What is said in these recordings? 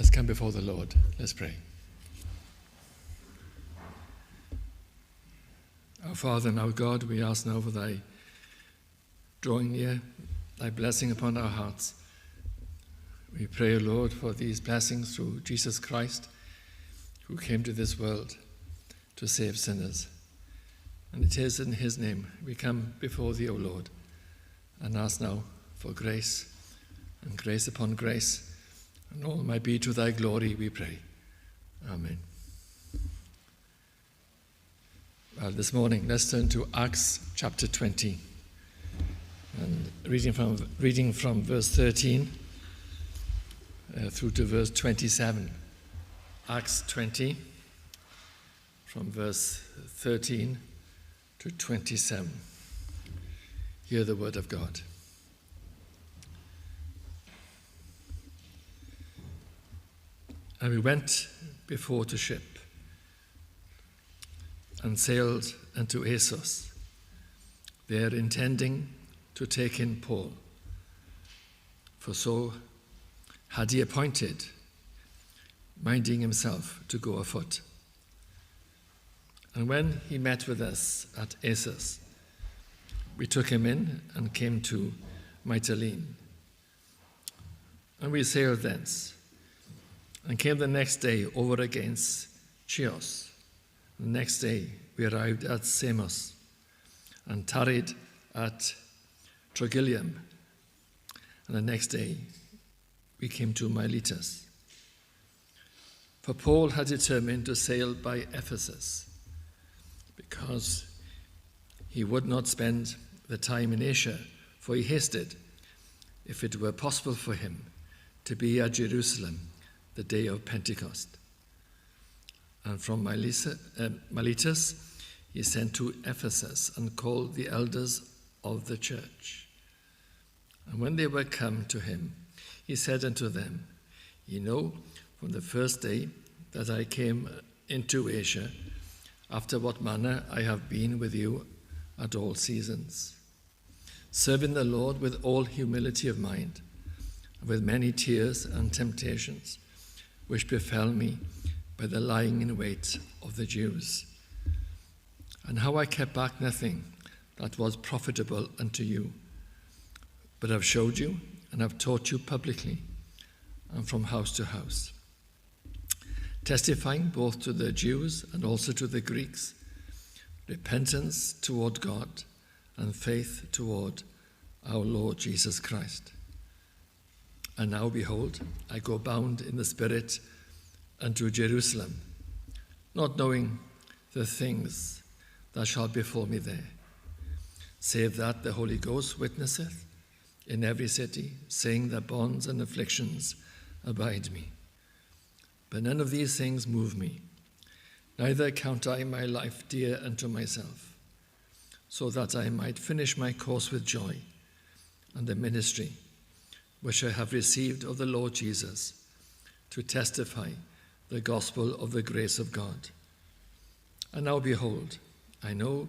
Let's come before the Lord. Let's pray. Our Father and our God, we ask now for thy drawing near, thy blessing upon our hearts. We pray, O Lord, for these blessings through Jesus Christ, who came to this world to save sinners. And it is in his name we come before thee, O Lord, and ask now for grace and grace upon grace, and all might be to thy glory, we pray. Amen. Well, this morning, let's turn to Acts chapter 20, and reading from verse 13 through to verse 27. Acts 20, from verse 13 to 27. Hear the word of God. And we went before to ship, and sailed unto Assos, there intending to take in Paul, for so had he appointed, minding himself to go afoot. And when he met with us at Assos, we took him in and came to Mytilene. And we sailed thence, and came the next day over against Chios. The next day we arrived at Samos, and tarried at Trogyllium. And the next day we came to Miletus. For Paul had determined to sail by Ephesus, because he would not spend the time in Asia, for he hasted, if it were possible for him, to be at Jerusalem the day of Pentecost. And from Miletus he sent to Ephesus, and called the elders of the church. And when they were come to him, he said unto them, Ye know from the first day that I came into Asia, after what manner I have been with you at all seasons, serving the Lord with all humility of mind, and with many tears and temptations, which befell me by the lying in wait of the Jews, and how I kept back nothing that was profitable unto you, but have showed you and have taught you publicly, and from house to house, testifying both to the Jews and also to the Greeks, repentance toward God and faith toward our Lord Jesus Christ. And now, behold, I go bound in the Spirit unto Jerusalem, not knowing the things that shall befall me there, save that the Holy Ghost witnesseth in every city, saying that bonds and afflictions abide me. But none of these things move me, neither count I my life dear unto myself, so that I might finish my course with joy, and the ministry which I have received of the Lord Jesus, to testify the gospel of the grace of God. And now behold, I know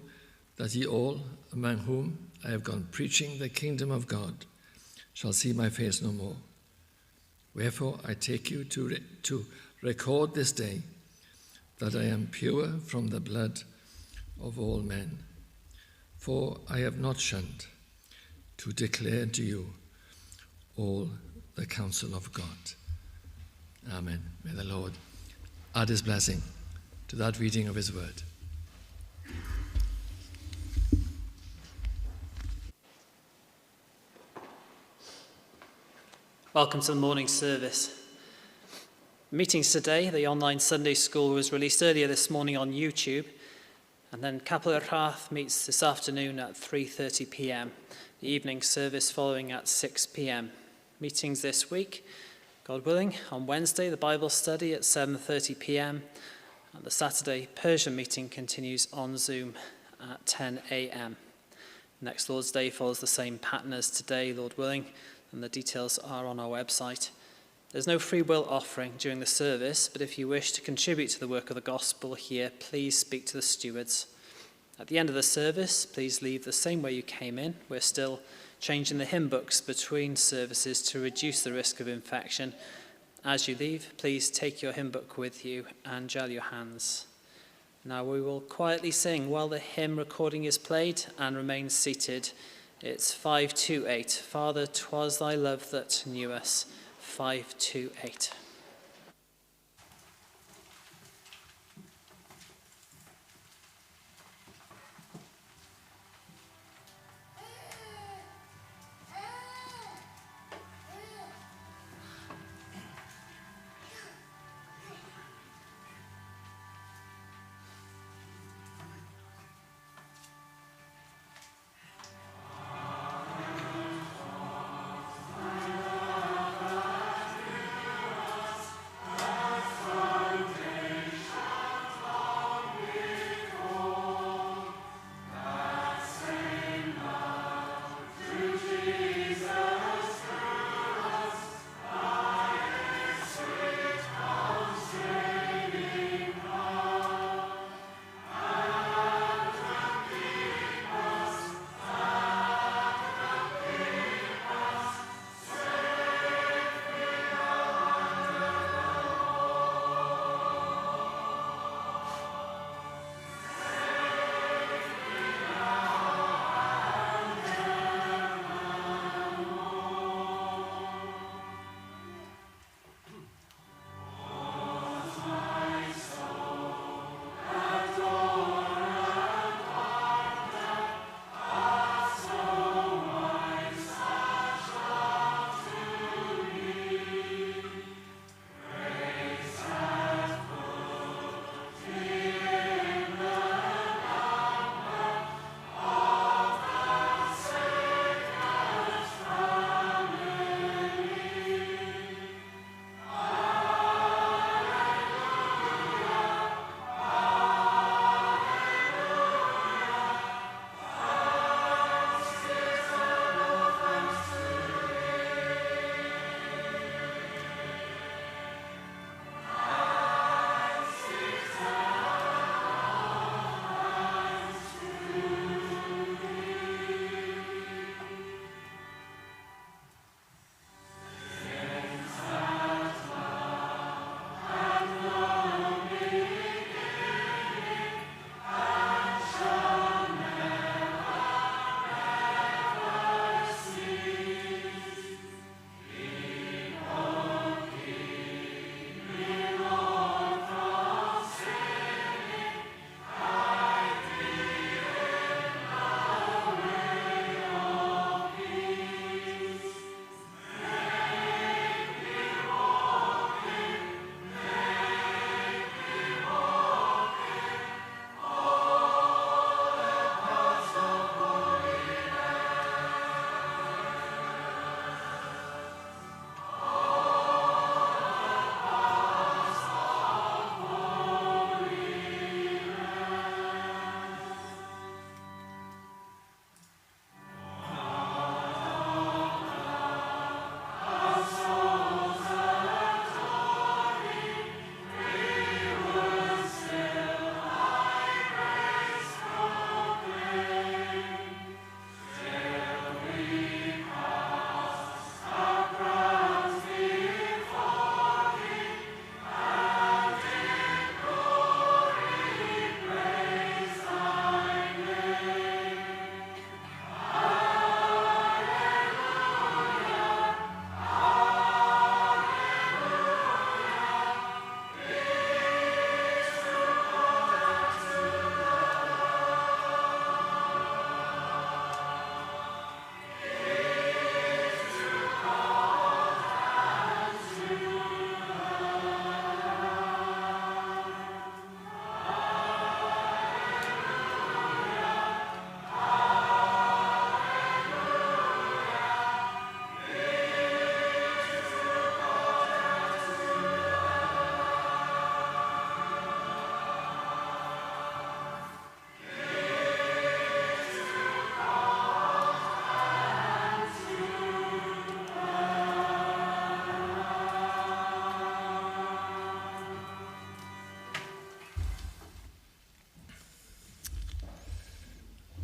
that ye all, among whom I have gone preaching the kingdom of God, shall see my face no more. Wherefore I take you to record this day that I am pure from the blood of all men. For I have not shunned to declare to you all the counsel of God. Amen. May the Lord add his blessing to that reading of his word. Welcome to the morning service. Meetings today, the online Sunday school was released earlier this morning on YouTube, and then Capel Rath meets this afternoon at 3:30 p.m. The evening service following at 6 p.m. Meetings this week, God willing, on Wednesday the Bible study at 7:30 p.m. and the Saturday Persian meeting continues on Zoom at 10 a.m. Next Lord's Day follows the same pattern as today, Lord willing, and the details are on our website. There's no free will offering during the service, but if you wish to contribute to the work of the gospel here, please speak to the stewards. At the end of the service, please leave the same way you came in. We're still changing the hymn books between services to reduce the risk of infection. As you leave, please take your hymn book with you and gel your hands. Now we will quietly sing while the hymn recording is played and remain seated. It's 528. Father, 'twas thy love that knew us. 528.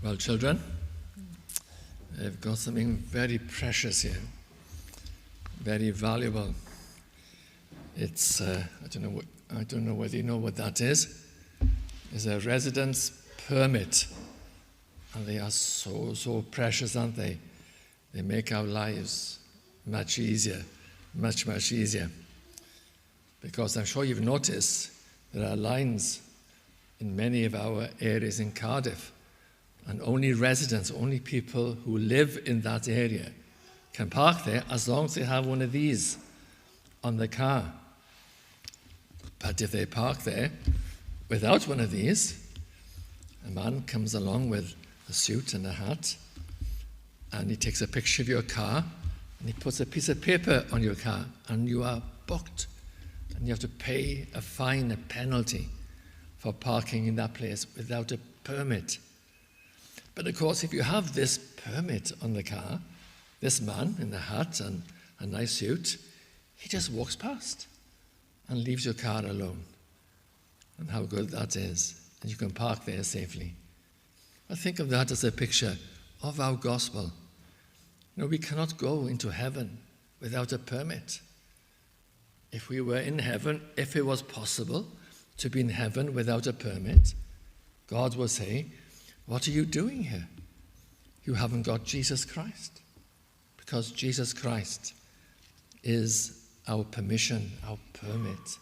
Well, children, I've got something very precious here, very valuable. It's, I don't know whether you know what that is. It's a residence permit. And they are so precious, aren't they? They make our lives much easier, much easier. Because I'm sure you've noticed there are lines in many of our areas in Cardiff, and only residents, only people who live in that area can park there as long as they have one of these on the car. But if they park there without one of these, a man comes along with a suit and a hat, and he takes a picture of your car, and he puts a piece of paper on your car, and you are booked. And you have to pay a fine, a penalty for parking in that place without a permit. But of course, if you have this permit on the car, this man in the hat and a nice suit, he just walks past and leaves your car alone. And how good that is. And you can park there safely. I think of that as a picture of our gospel. We cannot go into heaven without a permit. If we were in heaven, if it was possible to be in heaven without a permit, God would say, "What are you doing here? You haven't got Jesus Christ." Because Jesus Christ is our permission, our permit.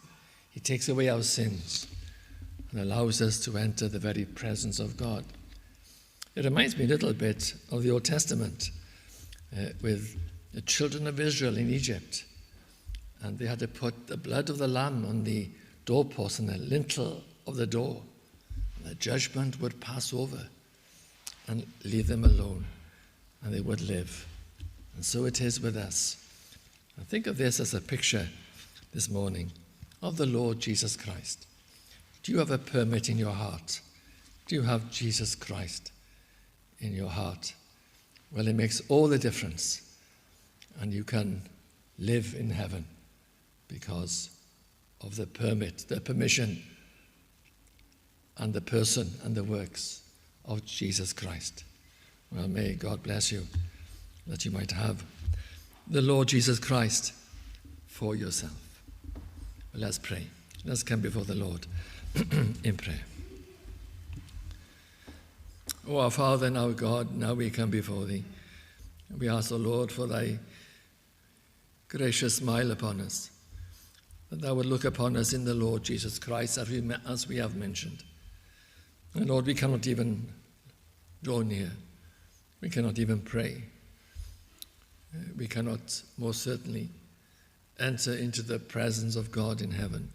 He takes away our sins and allows us to enter the very presence of God. It reminds me a little bit of the Old Testament with the children of Israel in Egypt. And they had to put the blood of the lamb on the doorpost and the lintel of the door. And the judgment would pass over and leave them alone, and they would live. And so it is with us. I think of this as a picture this morning of the Lord Jesus Christ. Do you have a permit in your heart? Do you have Jesus Christ in your heart? Well, it makes all the difference, and you can live in heaven because of the permit, the permission, and the person and the works of Jesus Christ. Well, may God bless you that you might have the Lord Jesus Christ for yourself. Well, let's pray. Let's come before the Lord in prayer. Oh, our Father and our God, now we come before Thee. We ask, O Lord, for Thy gracious smile upon us, that Thou would look upon us in the Lord Jesus Christ, as we have mentioned. And Lord, we cannot even draw near. We cannot even pray. We cannot most certainly enter into the presence of God in heaven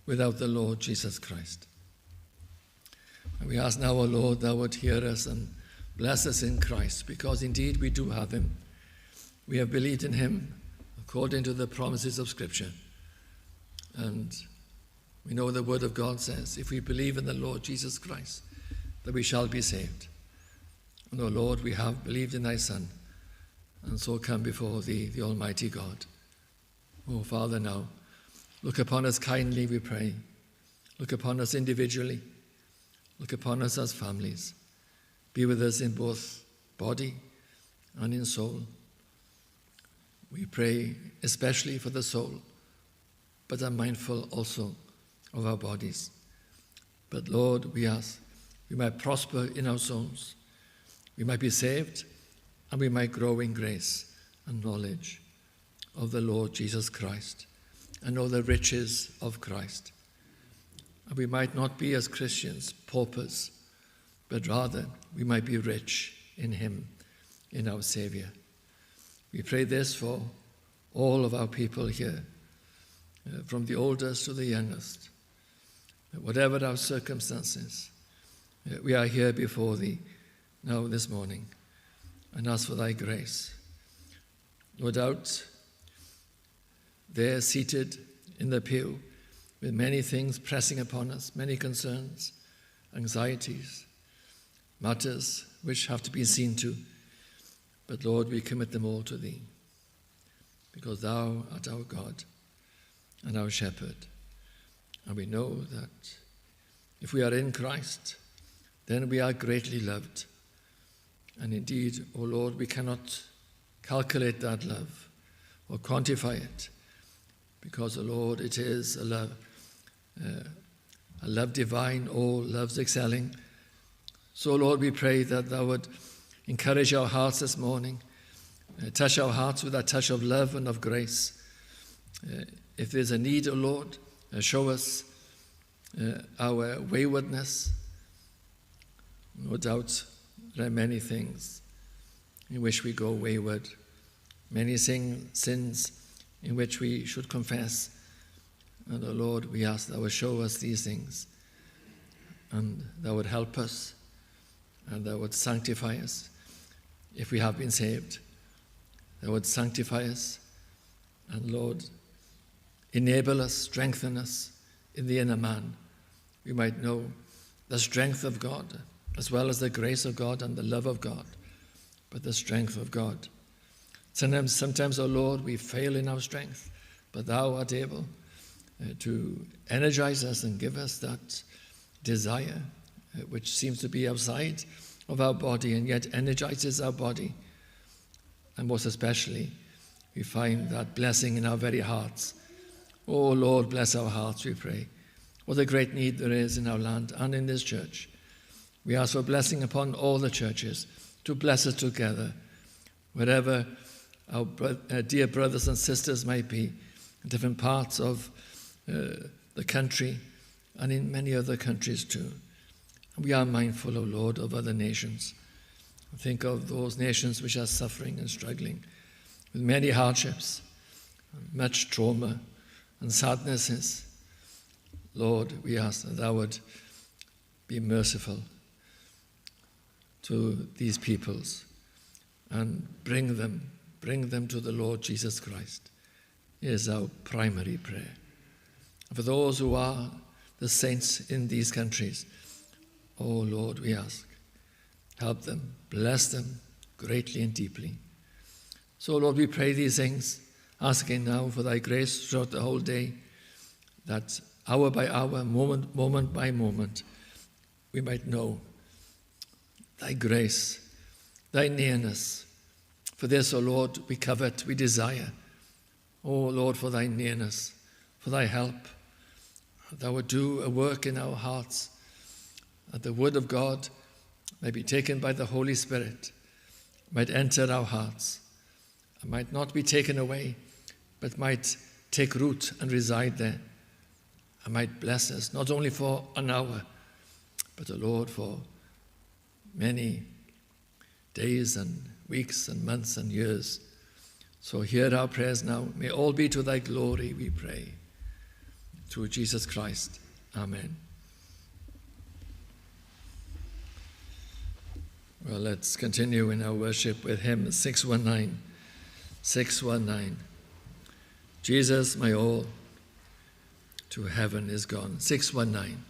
without the Lord Jesus Christ. And we ask now, O Lord, Thou would hear us and bless us in Christ, because indeed we do have Him. We have believed in Him according to the promises of Scripture. And we know the Word of God says, if we believe in the Lord Jesus Christ, that we shall be saved. And, O Lord, we have believed in Thy Son, and so come before Thee, the Almighty God. Oh, Father, now, look upon us kindly, we pray. Look upon us individually. Look upon us as families. Be with us in both body and in soul. We pray especially for the soul, but are mindful also of our bodies. But Lord, we ask we might prosper in our souls. We might be saved, and we might grow in grace and knowledge of the Lord Jesus Christ and know the riches of Christ. And we might not be as Christians paupers, but rather we might be rich in Him, in our Saviour. We pray this for all of our people here, from the oldest to the youngest. Whatever our circumstances, we are here before Thee now this morning and ask for Thy grace. No doubt, there seated in the pew with many things pressing upon us, many concerns, anxieties, matters which have to be seen to. But Lord, we commit them all to Thee, because Thou art our God and our shepherd. And we know that if we are in Christ, then we are greatly loved. And indeed, O Lord, we cannot calculate that love or quantify it, because, O Lord, it is a love divine, all loves excelling. So, Lord, we pray that thou would encourage our hearts this morning, touch our hearts with that touch of love and of grace. If there's a need, O Lord, show us our waywardness. No doubt there are many things in which we go wayward, many sins in which we should confess. And, O Lord, we ask thou would show us these things, and thou would help us, and thou would sanctify us if we have been saved. Thou would sanctify us, and, Lord, enable us, strengthen us in the inner man. We might know the strength of God, as well as the grace of God and the love of God, but the strength of God. Sometimes, O Lord, we fail in our strength, but thou art able to energize us and give us that desire which seems to be outside of our body and yet energizes our body. And most especially, we find that blessing in our very hearts. Oh Lord, bless our hearts, we pray. What a great need there is in our land and in this church. We ask for blessing upon all the churches to bless us together, wherever our dear brothers and sisters might be, in different parts of the country and in many other countries too. And we are mindful, O Lord, of other nations. Think of those nations which are suffering and struggling with many hardships, much trauma and sadnesses. Lord, we ask that thou would be merciful to these peoples and bring them to the Lord Jesus Christ. Is our primary prayer. For those who are the saints in these countries, oh Lord, we ask, help them, bless them greatly and deeply. So, Lord, we pray these things, asking now for thy grace throughout the whole day, that hour by hour, moment by moment, we might know thy grace, thy nearness. For this, O Lord, we covet, we desire. O Lord, for thy nearness, for thy help, thou would do a work in our hearts, that the word of God may be taken by the Holy Spirit, might enter our hearts, and might not be taken away, but might take root and reside there, and might bless us, not only for an hour, but, O Lord, for many days and weeks and months and years. So hear our prayers now. May all be to thy glory, we pray. Through Jesus Christ. Amen. Well, let's continue in our worship with hymn 619. 619. Jesus, my all, to heaven is gone. 619.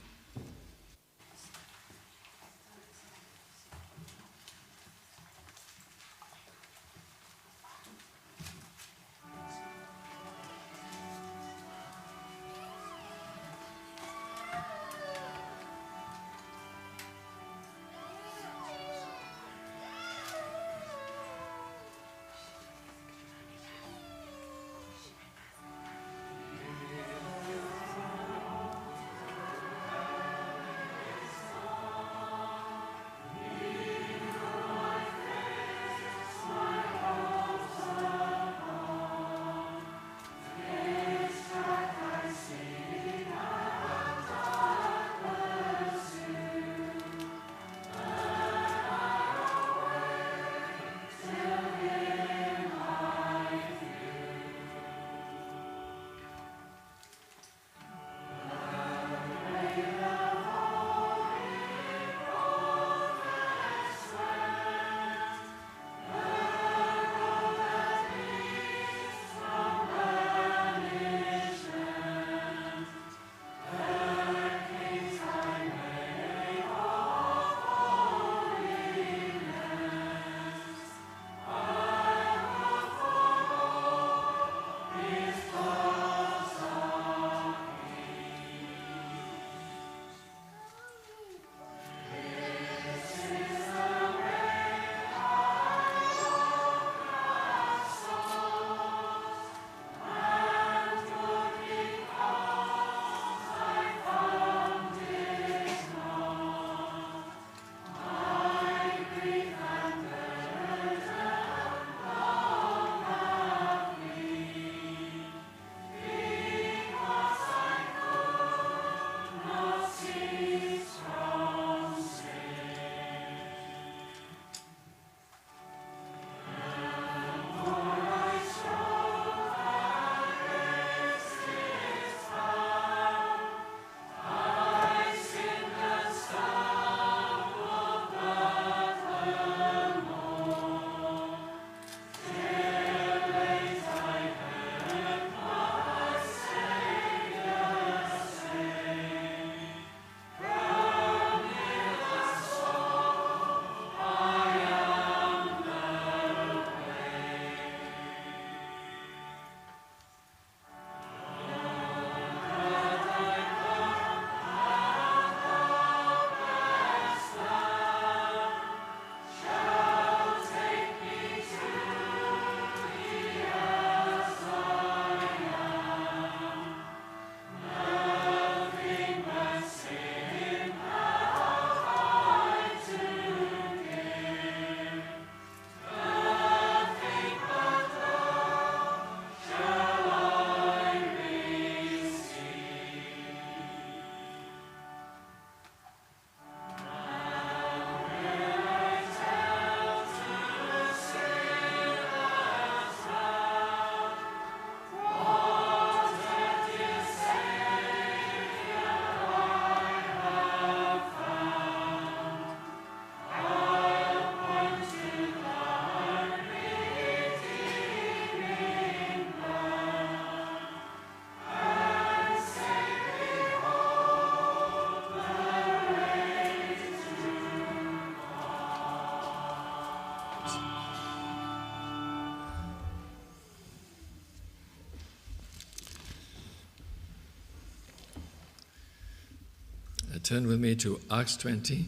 Turn with me to Acts 20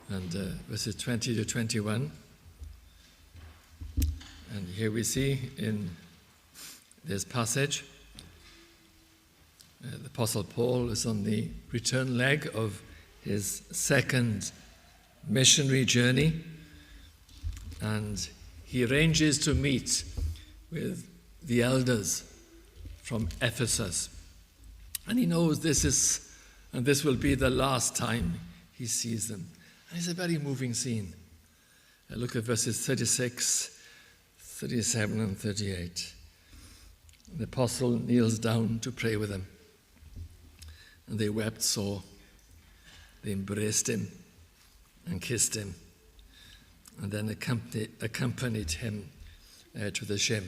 and verses 20 to 21. And here we see in this passage, the Apostle Paul is on the return leg of his second missionary journey, and he arranges to meet with the elders from Ephesus. And he knows this will be the last time he sees them. And it's a very moving scene. Look at verses 36, 37 and 38. The apostle kneels down to pray with them. And they wept sore. They embraced him and kissed him. And then accompanied him to the ship,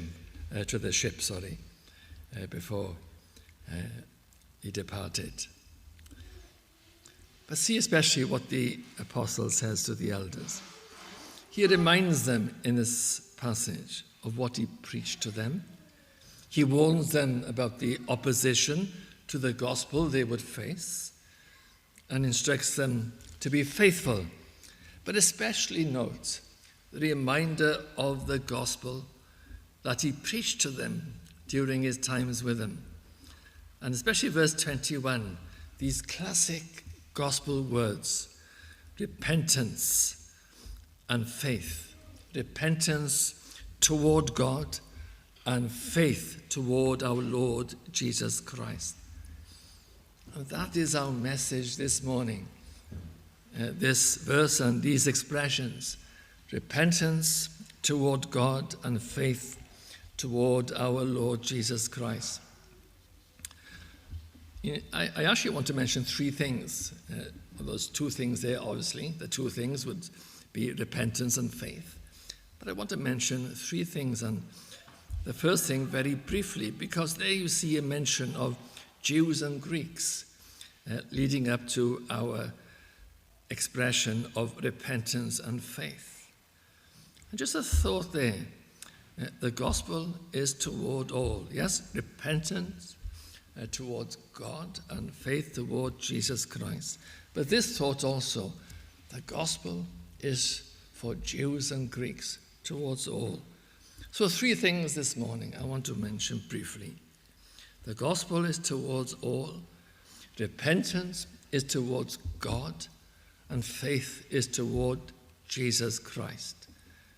before he departed. But see especially what the apostle says to the elders. He reminds them in this passage of what he preached to them. He warns them about the opposition to the gospel they would face and instructs them to be faithful, but especially note the reminder of the gospel that he preached to them during his times with them. And especially verse 21, these classic gospel words, repentance and faith. Repentance toward God and faith toward our Lord Jesus Christ. And that is our message this morning. This verse and these expressions, repentance toward God and faith toward our Lord Jesus Christ. I actually want to mention three things. Those two things there, obviously. The two things would be repentance and faith. But I want to mention three things. And the first thing, very briefly, because there you see a mention of Jews and Greeks leading up to our expression of repentance and faith. And just a thought there. The gospel is toward all. Yes, repentance towards God and faith toward Jesus Christ. But this thought also, the gospel is for Jews and Greeks, towards all. So three things this morning I want to mention briefly. The gospel is towards all, repentance is towards God, and faith is toward Jesus Christ.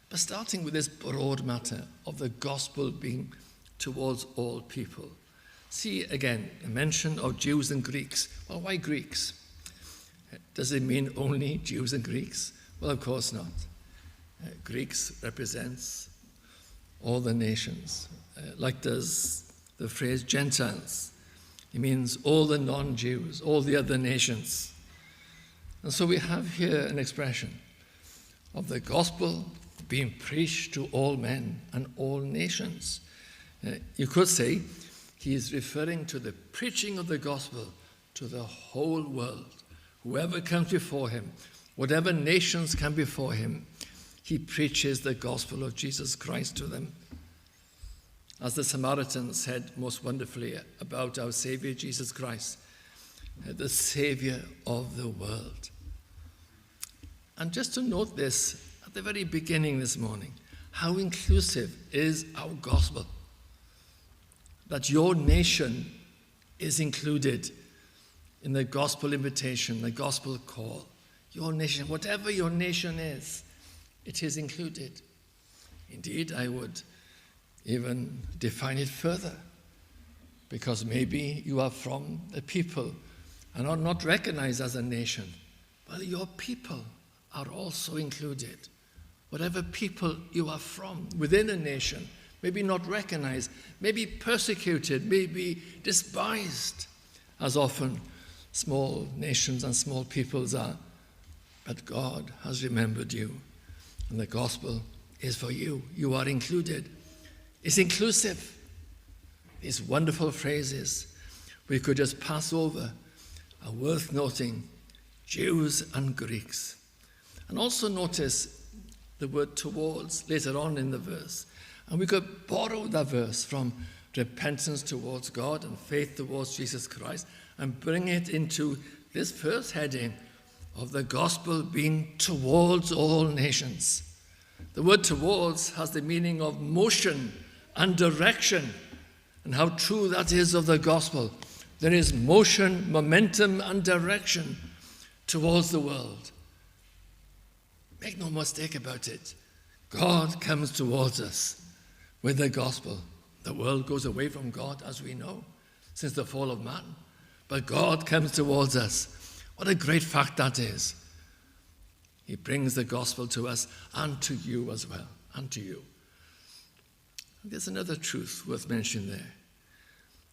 But starting with this broad matter of the gospel being towards all people. See again, a mention of Jews and Greeks. Well, why Greeks? Does it mean only Jews and Greeks? Well, of course not. Greeks represents all the nations, like does the phrase Gentiles. It means all the non-Jews, all the other nations. And so we have here an expression of the gospel being preached to all men and all nations. You could say he is referring to the preaching of the gospel to the whole world. Whoever comes before him, whatever nations come before him, he preaches the gospel of Jesus Christ to them. As the Samaritans said most wonderfully about our Savior Jesus Christ, the Savior of the world. And just to note this at the very beginning this morning, how inclusive is our gospel? That your nation is included in the gospel invitation, the gospel call. Your nation, whatever your nation is, it is included. Indeed, I would even define it further, because maybe you are from a people and are not recognized as a nation. Well, your people are also included. Whatever people you are from within a nation, maybe not recognized, maybe persecuted, maybe despised, as often small nations and small peoples are. But God has remembered you, and the gospel is for you. You are included. It's inclusive. These wonderful phrases we could just pass over are worth noting. Jews and Greeks. And also notice the word towards later on in the verse. And we could borrow that verse from repentance towards God and faith towards Jesus Christ and bring it into this first heading of the gospel being towards all nations. The word towards has the meaning of motion and direction, and how true that is of the gospel. There is motion, momentum, and direction towards the world. Make no mistake about it. God comes towards us with the gospel. The world goes away from God, as we know, since the fall of man. But God comes towards us. What a great fact that is. He brings the gospel to us and to you as well, and to you. There's another truth worth mentioning there,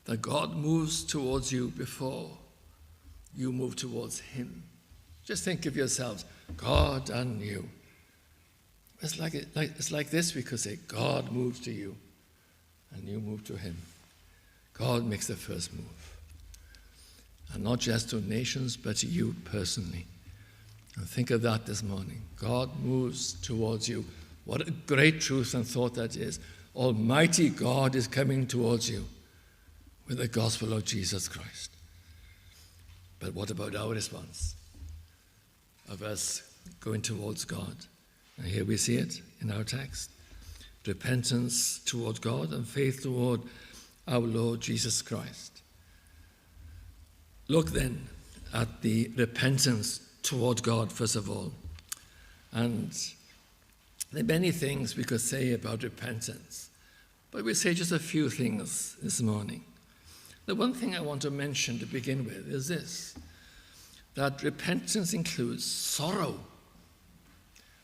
that God moves towards you before you move towards him. Just think of yourselves, God and you. It's like this, we could say, God moves to you and you move to him. God makes the first move. And not just to nations, but to you personally. And think of that this morning. God moves towards you. What a great truth and thought that is. Almighty God is coming towards you with the gospel of Jesus Christ. But what about our response of us going towards God? And here we see it in our text. Repentance toward God and faith toward our Lord Jesus Christ. Look then at the repentance toward God, first of all. And there are many things we could say about repentance, but we'll say just a few things this morning. The one thing I want to mention to begin with is this, that repentance includes sorrow,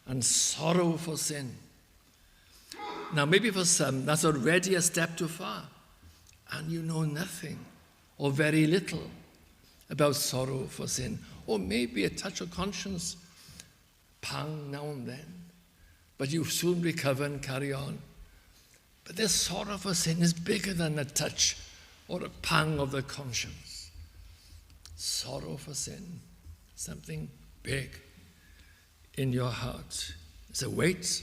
and sorrow for sin. Now, maybe for some, that's already a step too far, and you know nothing or very little about sorrow for sin, or maybe a touch of conscience, pang now and then, but you soon recover and carry on. But this sorrow for sin is bigger than a touch or a pang of the conscience. Sorrow for sin, something big in your heart. It's a weight,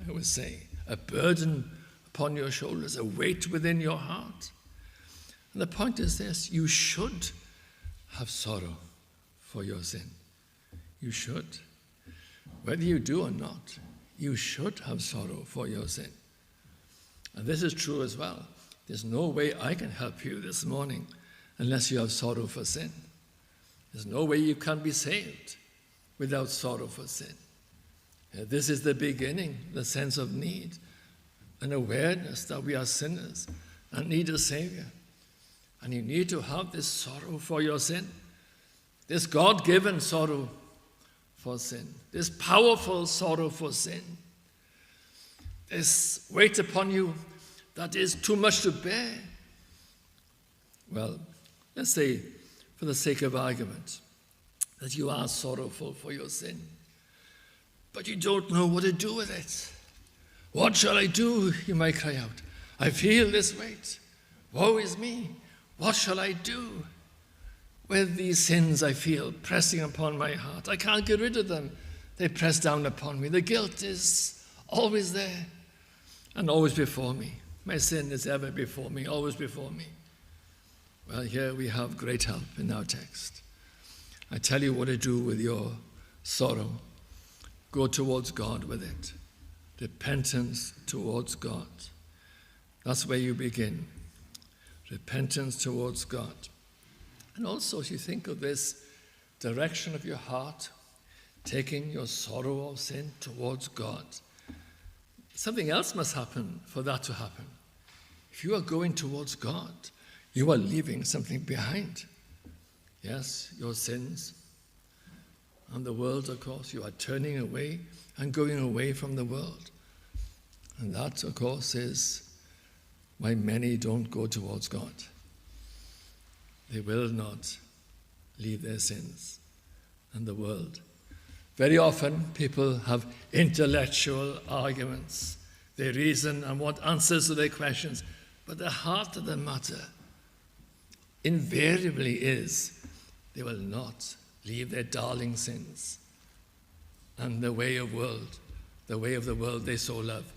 I would say, a burden upon your shoulders, a weight within your heart. And the point is this, you should have sorrow for your sin. You should. Whether you do or not, you should have sorrow for your sin. And this is true as well. There's no way I can help you this morning unless you have sorrow for sin. There's no way you can be saved without sorrow for sin. This is the beginning, the sense of need, an awareness that we are sinners and need a Savior. And you need to have this sorrow for your sin, this God-given sorrow for sin, this powerful sorrow for sin, this weight upon you that is too much to bear. Well, let's say, for the sake of argument, that you are sorrowful for your sin, but you don't know what to do with it. What shall I do? You might cry out. I feel this weight. Woe is me. What shall I do with these sins I feel pressing upon my heart? I can't get rid of them. They press down upon me. The guilt is always there and always before me. My sin is ever before me, always before me. Well, here we have great help in our text. I tell you what to do with your sorrow. Go towards God with it. Repentance towards God. That's where you begin. Repentance towards God. And also, as you think of this direction of your heart, taking your sorrow of sin towards God, something else must happen for that to happen. If you are going towards God, you are leaving something behind. Yes, your sins and the world, of course. You are turning away and going away from the world. And that, of course, is why many don't go towards God. They will not leave their sins and the world. Very often, people have intellectual arguments. They reason and want answers to their questions. But the heart of the matter invariably is they will not leave their darling sins and the way of the world they so love.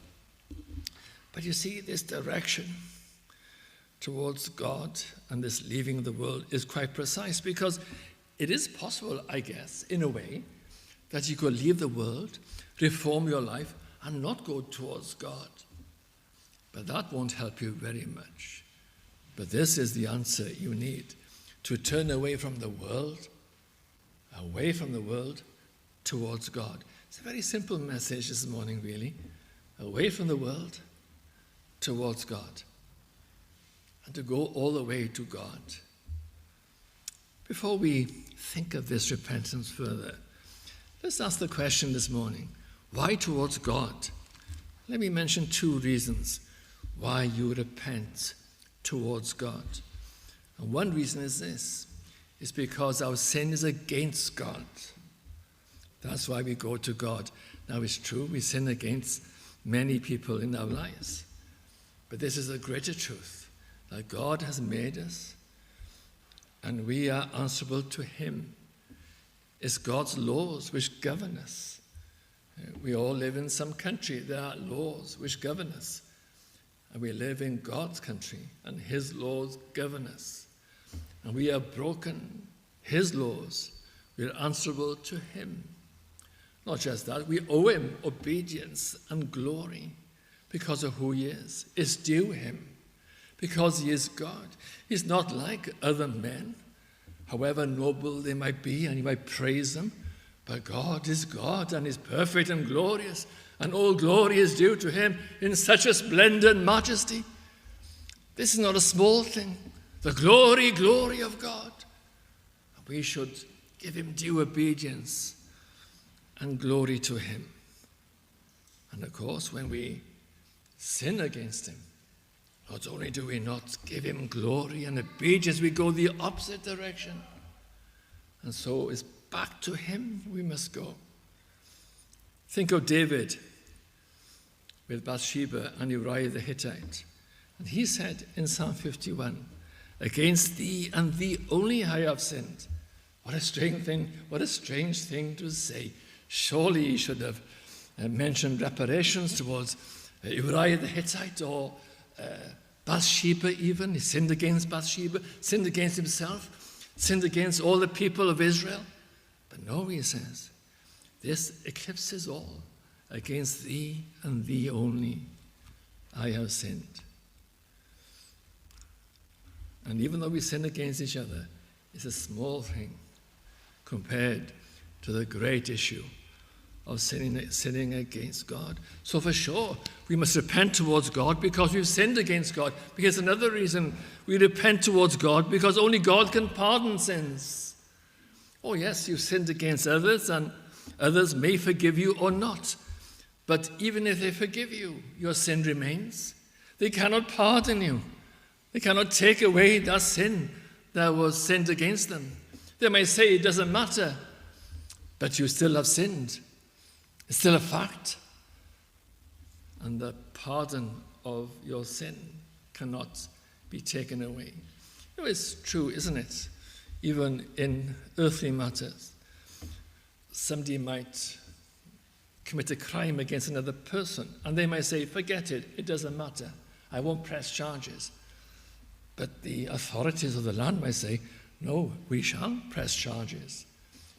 But you see, this direction towards God and this leaving the world is quite precise, because it is possible, I guess, in a way, that you could leave the world, reform your life, and not go towards God. But that won't help you very much. But this is the answer you need, to turn away from the world, towards God. It's a very simple message this morning, really. Away from the world, towards God. And to go all the way to God. Before we think of this repentance further, let's ask the question this morning, why towards God? Let me mention 2 reasons why you repent towards God. And one reason is this, is because our sin is against God. That's why we go to God. Now it's true, we sin against many people in our lives. But this is a greater truth, that God has made us and we are answerable to him. It's God's laws which govern us. We all live in some country. There are laws which govern us. And we live in God's country, and his laws govern us. And we have broken his laws. We are answerable to him. Not just that, we owe him obedience and glory because of who he is. It's due him because he is God. He's not like other men, however noble they might be, and you might praise them. But God is God, and is perfect and glorious, and all glory is due to him in such a splendid majesty. This is not a small thing. The glory of God. We should give him due obedience and glory to him. And of course, when we sin against him, not only do we not give him glory and obedience, we go the opposite direction. And so it's back to him we must go. Think of David with Bathsheba and Uriah the Hittite. And he said in Psalm 51, against thee and thee only I have sinned. What a strange thing to say. Surely he should have mentioned reparations towards Uriah the Hittite or Bathsheba even. He sinned against Bathsheba, sinned against himself, sinned against all the people of Israel. But no, he says, this eclipses all. Against thee and thee only I have sinned. And even though we sin against each other, it's a small thing compared to the great issue of sinning against God. So for sure, we must repent towards God because we've sinned against God. Because another reason we repent towards God, because only God can pardon sins. Oh yes, you've sinned against others, and others may forgive you or not. But even if they forgive you, your sin remains. They cannot pardon you. They cannot take away that sin that was sinned against them. They may say it doesn't matter, but you still have sinned. It's still a fact. And the pardon of your sin cannot be taken away. You know, it's true, isn't it? Even in earthly matters, somebody might commit a crime against another person, and they might say, forget it, it doesn't matter. I won't press charges. But the authorities of the land might say, no, we shall press charges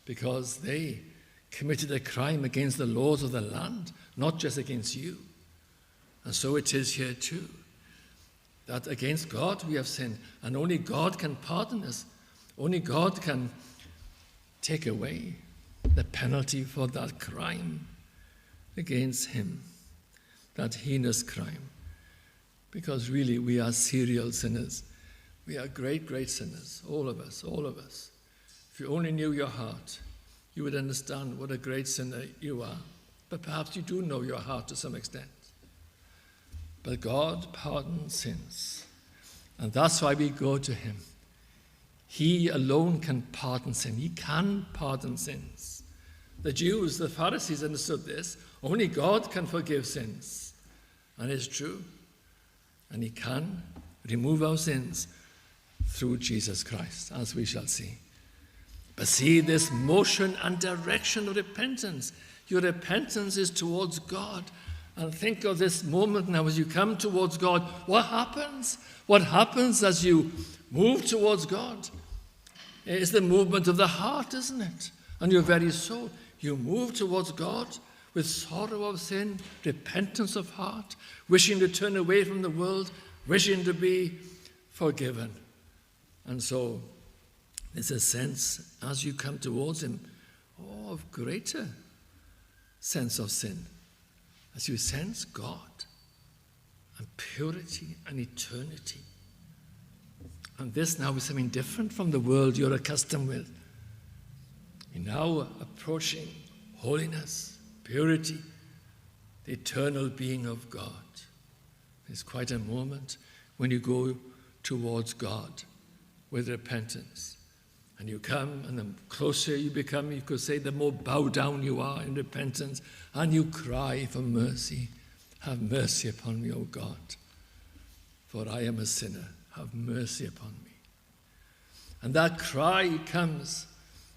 because they committed a crime against the laws of the land, not just against you. And so it is here too, that against God we have sinned, and only God can pardon us. Only God can take away the penalty for that crime against him, that heinous crime. Because really we are serial sinners. We are great, great sinners, all of us, all of us. If you only knew your heart, you would understand what a great sinner you are. But perhaps you do know your heart to some extent. But God pardons sins. And that's why we go to him. He alone can pardon sin. He can pardon sins. The Jews, the Pharisees understood this. Only God can forgive sins. And it's true. And he can remove our sins through Jesus Christ, as we shall see. But see this motion and direction of repentance. Your repentance is towards God. And think of this moment now as you come towards God. What happens? What happens as you move towards God? is the movement of the heart, isn't it? And your very soul. You move towards God with sorrow of sin, repentance of heart, wishing to turn away from the world, wishing to be forgiven. And so there's a sense, as you come towards him, of greater sense of sin, as you sense God and purity and eternity. And this now is something different from the world you're accustomed with. You're now approaching holiness, purity, the eternal being of God. There's quite a moment when you go towards God with repentance. And you come, and the closer you become, you could say, the more bowed down you are in repentance, and you cry for mercy. Have mercy upon me, O God, for I am a sinner. Have mercy upon me. And that cry comes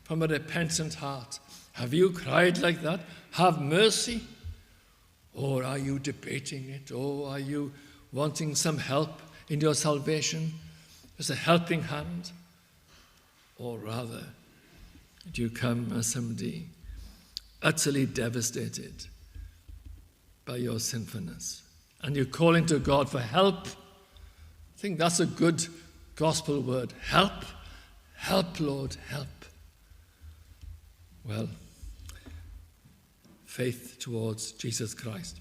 from a repentant heart. Have you cried like that? Have mercy? Or are you debating it? Or are you wanting some help in your salvation? As a helping hand? Or rather, do you come as somebody utterly devastated by your sinfulness? And you're calling to God for help? I think that's a good gospel word. Help. Help, Lord, help. Well, faith towards Jesus Christ.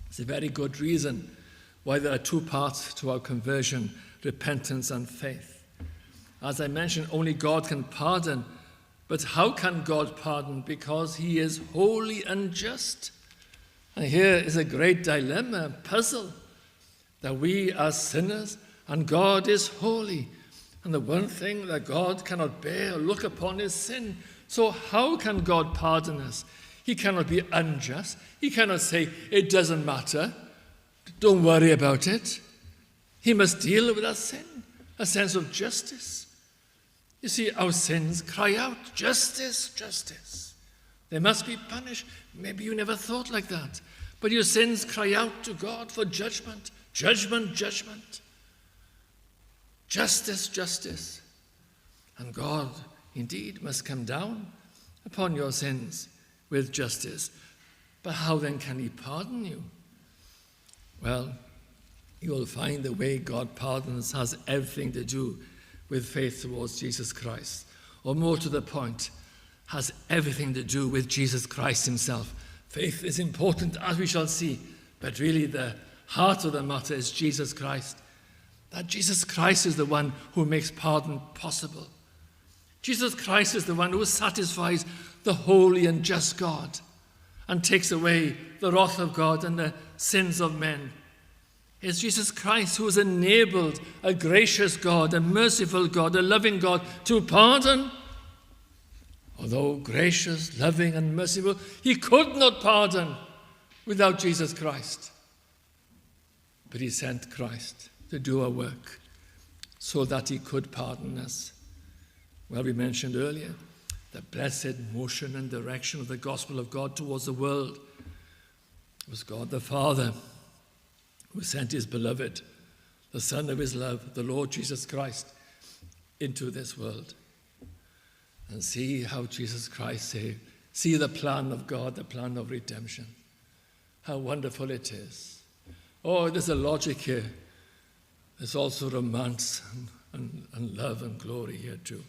It's a very good reason why there are two parts to our conversion, repentance and faith. As I mentioned, only God can pardon. But how can God pardon? Because he is holy and just. And here is a great dilemma, a puzzle, that we are sinners and God is holy. And the one thing that God cannot bear or look upon is sin. So how can God pardon us? He cannot be unjust. He cannot say, it doesn't matter. Don't worry about it. He must deal with our sin, a sense of justice. You see, our sins cry out, justice, justice. They must be punished. Maybe you never thought like that. But your sins cry out to God for judgment, judgment, judgment. Justice, justice. And God, indeed, must come down upon your sins with justice. But how then can he pardon you? Well, you will find the way God pardons has everything to do with faith towards Jesus Christ. Or more to the point, has everything to do with Jesus Christ himself. Faith is important, as we shall see, but really the heart of the matter is Jesus Christ. That Jesus Christ is the one who makes pardon possible. Jesus Christ is the one who satisfies the holy and just God and takes away the wrath of God and the sins of men. It's Jesus Christ who has enabled a gracious God, a merciful God, a loving God to pardon. Although gracious, loving, and merciful, he could not pardon without Jesus Christ. But he sent Christ to do a work so that he could pardon us. Well, we mentioned earlier the blessed motion and direction of the gospel of God towards the world. It was God the Father who sent his beloved, the Son of his love, the Lord Jesus Christ, into this world. And see how Jesus Christ saved. See the plan of God, the plan of redemption. How wonderful it is. Oh, there's a logic here. There's also romance and love and glory here too.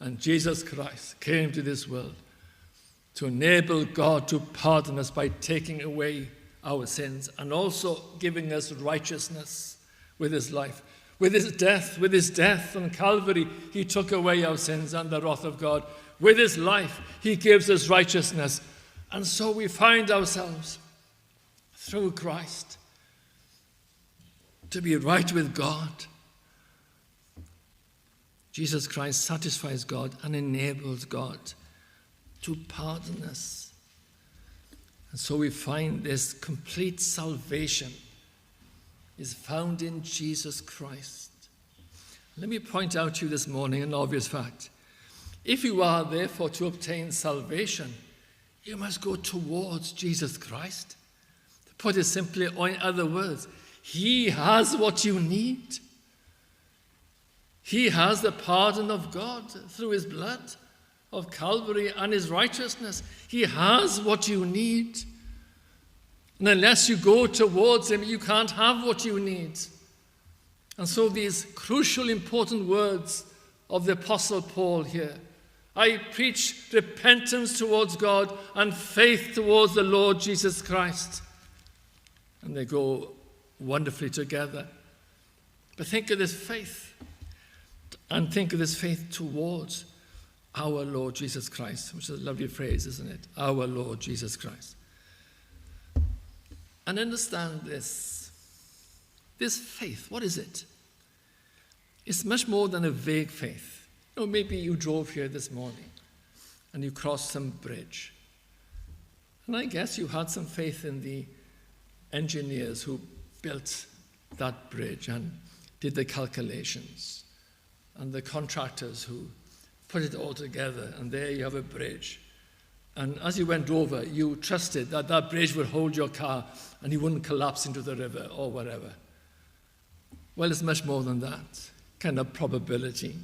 And Jesus Christ came to this world to enable God to pardon us by taking away our sins and also giving us righteousness with his life. With his death on Calvary, he took away our sins and the wrath of God. With his life, he gives us righteousness. And so we find ourselves, through Christ, to be right with God. Jesus Christ satisfies God and enables God to pardon us. And so we find this complete salvation is found in Jesus Christ. Let me point out to you this morning an obvious fact. If you are therefore to obtain salvation, you must go towards Jesus Christ. To put it simply, or in other words, he has what you need. He has the pardon of God through his blood of Calvary and his righteousness. He has what you need. And unless you go towards him, you can't have what you need. And so these crucial, important words of the Apostle Paul here. I preach repentance towards God and faith towards the Lord Jesus Christ. And they go wonderfully together. But think of this faith. And think of this faith towards our Lord Jesus Christ, which is a lovely phrase, isn't it? Our Lord Jesus Christ. And understand this. This faith, what is it? It's much more than a vague faith. Maybe you drove here this morning and you crossed some bridge. And I guess you had some faith in the engineers who built that bridge and did the calculations, and the contractors who put it all together, and there you have a bridge. And as you went over, you trusted that that bridge would hold your car and you wouldn't collapse into the river or whatever. Well, it's much more than that. Kind of probability,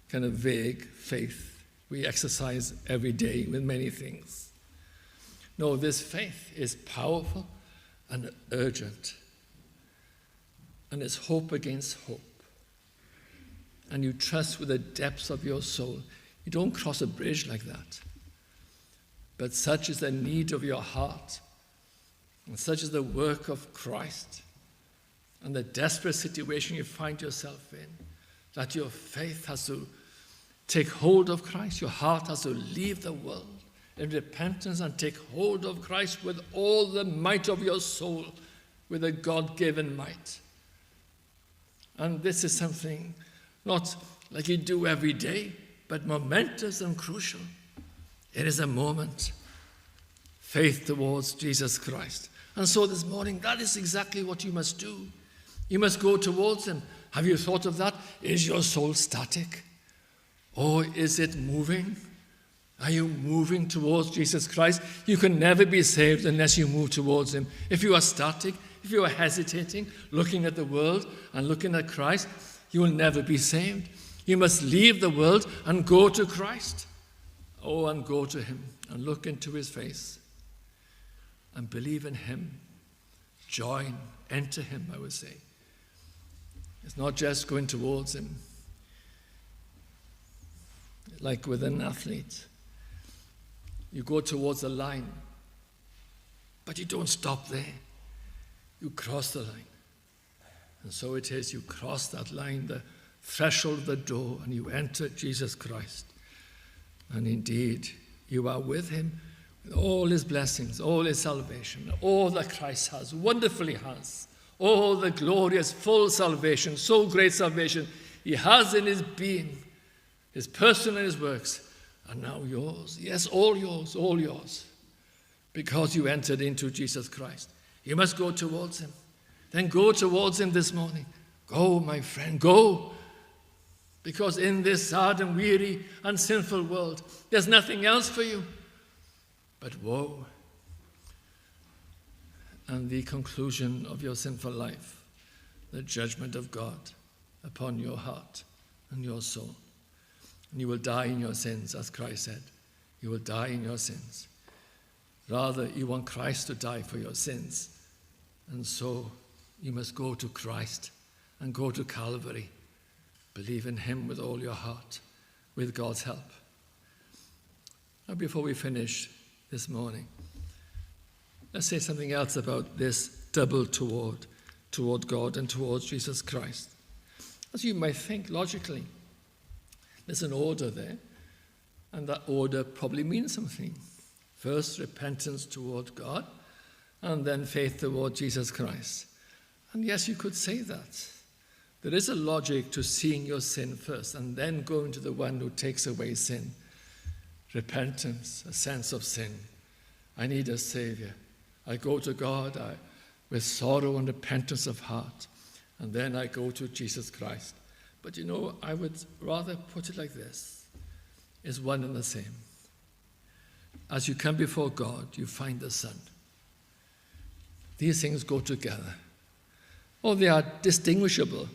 kind of vague faith we exercise every day with many things. No, this faith is powerful and urgent. And it's hope against hope. And you trust with the depths of your soul. You don't cross a bridge like that. But such is the need of your heart, and such is the work of Christ, and the desperate situation you find yourself in, that your faith has to take hold of Christ. Your heart has to leave the world in repentance and take hold of Christ with all the might of your soul, with a God-given might. And this is something not like you do every day, but momentous and crucial. It is a moment. Faith towards Jesus Christ. And so this morning, that is exactly what you must do. You must go towards him. Have you thought of that? Is your soul static? Or is it moving? Are you moving towards Jesus Christ? You can never be saved unless you move towards him. If you are static, if you are hesitating, looking at the world and looking at Christ, you will never be saved. You must leave the world and go to Christ. Oh, and go to him and look into his face and believe in him. Join, enter him, I would say. It's not just going towards him. Like with an athlete, you go towards the line, but you don't stop there. You cross the line. And so it is, you cross that line, the threshold of the door, and you enter Jesus Christ. And indeed, you are with him with all his blessings, all his salvation, all that Christ has, wonderfully has, all the glorious, full salvation, so great salvation he has in his being, his person and his works, are now yours. Yes, all yours, because you entered into Jesus Christ. You must go towards him. Then go towards him this morning. Go, my friend, go. Because in this sad and weary and sinful world, there's nothing else for you but woe. And the conclusion of your sinful life, the judgment of God upon your heart and your soul. And you will die in your sins, as Christ said. You will die in your sins. Rather, you want Christ to die for your sins. And so you must go to Christ and go to Calvary. Believe in him with all your heart, with God's help. Now, before we finish this morning, let's say something else about this double toward God and towards Jesus Christ. As you might think logically, there's an order there, and that order probably means something. First, repentance toward God, and then faith toward Jesus Christ. And yes, you could say that. There is a logic to seeing your sin first and then going to the one who takes away sin. Repentance, a sense of sin. I need a Savior. I go to God with sorrow and repentance of heart, and then I go to Jesus Christ. But I would rather put it like this. It's one and the same. As you come before God, you find the Son. These things go together. Oh, they are distinguishable,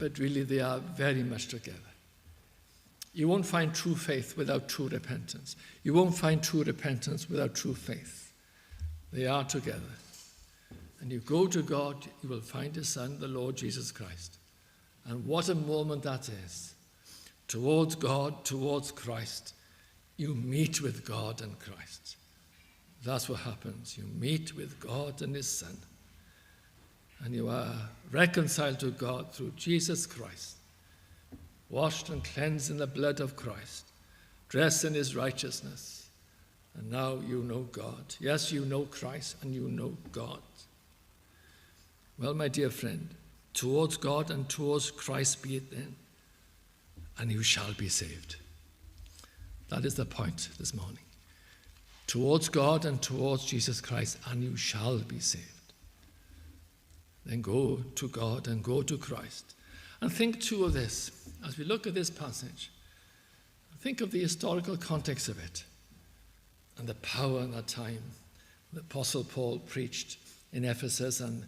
but really they are very much together. You won't find true faith without true repentance. You won't find true repentance without true faith. They are together. And you go to God, you will find His Son, the Lord Jesus Christ. And what a moment that is. Towards God, towards Christ, you meet with God and Christ. That's what happens. You meet with God and His Son. And you are reconciled to God through Jesus Christ, washed and cleansed in the blood of Christ, dressed in His righteousness. And now you know God. Yes, you know Christ and you know God. Well, my dear friend, towards God and towards Christ be it then, and you shall be saved. That is the point this morning. Towards God and towards Jesus Christ, and you shall be saved. Then go to God and go to Christ. And think too of this, as we look at this passage, think of the historical context of it and the power in that time. The Apostle Paul preached in Ephesus and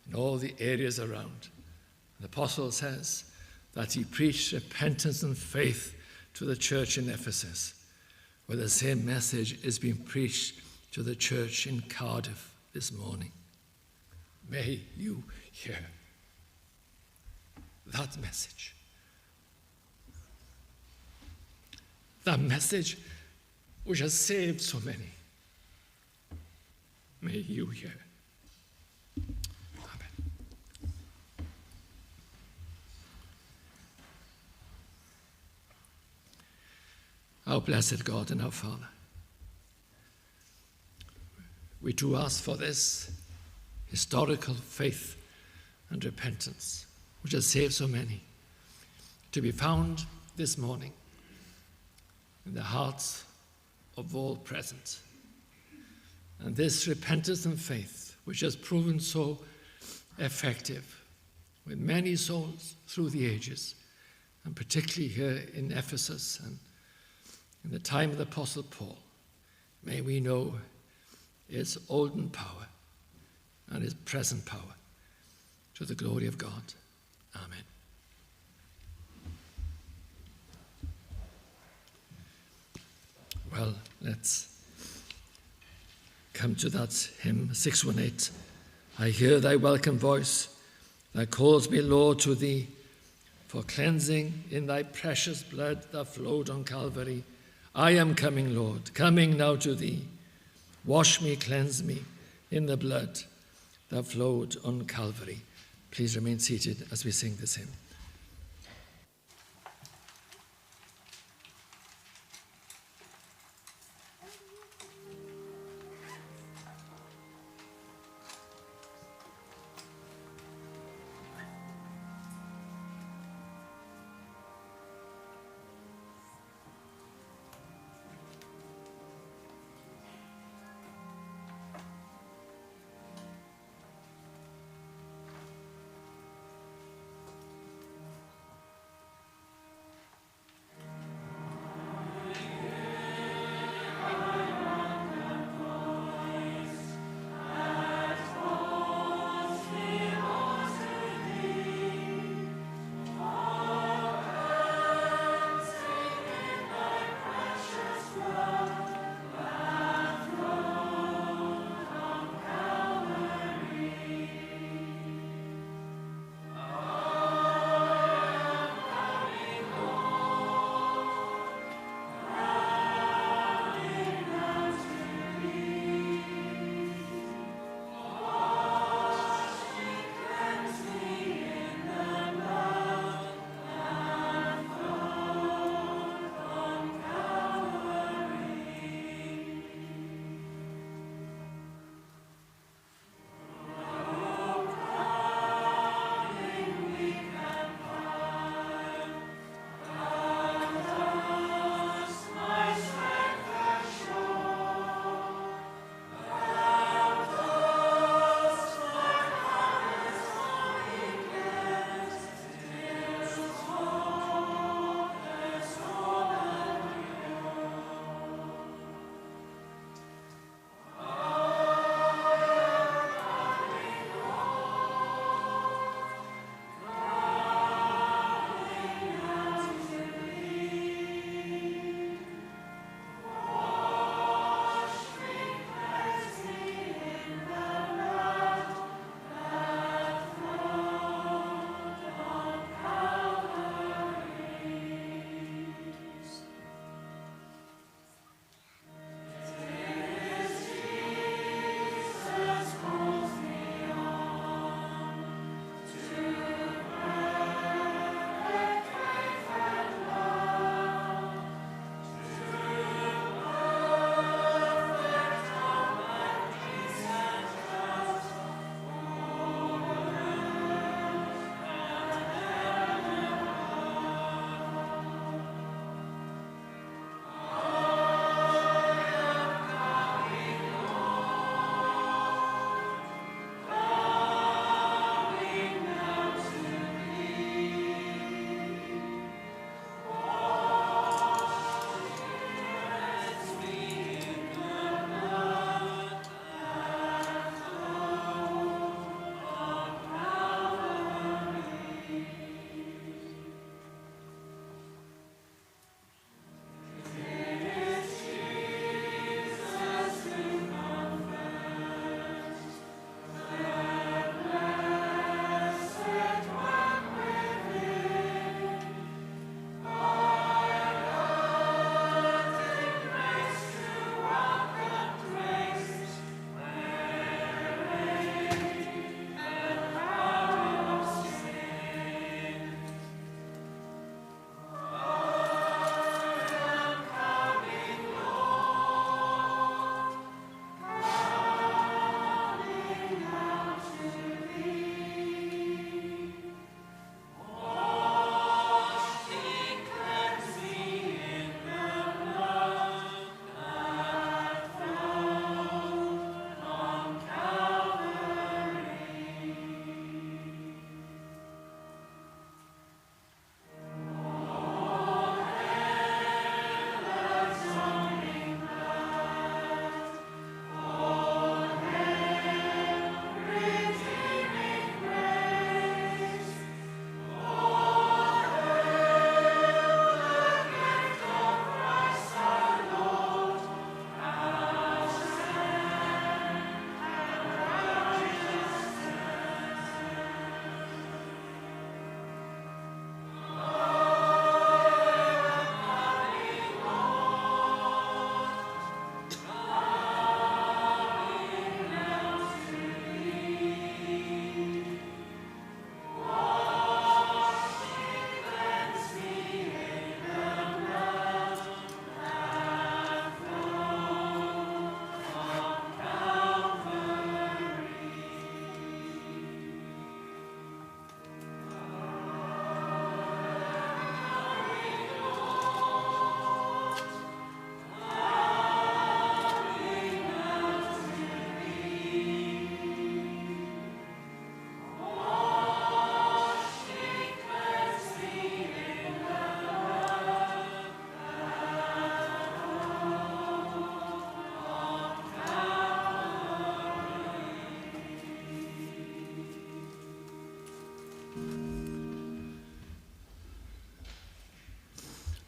in all the areas around. The Apostle says that he preached repentance and faith to the church in Ephesus, where the same message is being preached to the church in Cardiff this morning. May you hear that message. That message which has saved so many. May you hear. Amen. Our blessed God and our Father, we do ask for this historical faith and repentance, which has saved so many, to be found this morning in the hearts of all present. And this repentance and faith, which has proven so effective with many souls through the ages, and particularly here in Ephesus and in the time of the Apostle Paul, may we know its olden power and its present power, to the glory of God. Amen. Well, let's come to that hymn, 618. I hear thy welcome voice that calls me, Lord, to thee, for cleansing in thy precious blood that flowed on Calvary. I am coming, Lord, coming now to thee. Wash me, cleanse me in the blood that flowed on Calvary. Please remain seated as we sing this hymn.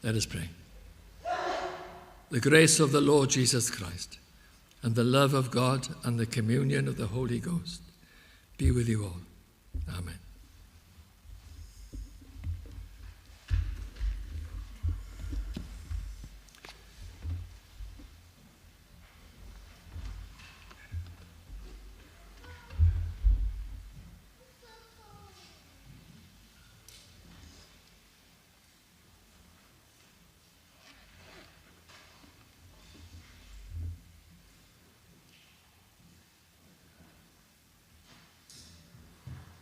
Let us pray. The grace of the Lord Jesus Christ and the love of God and the communion of the Holy Ghost be with you all. Amen.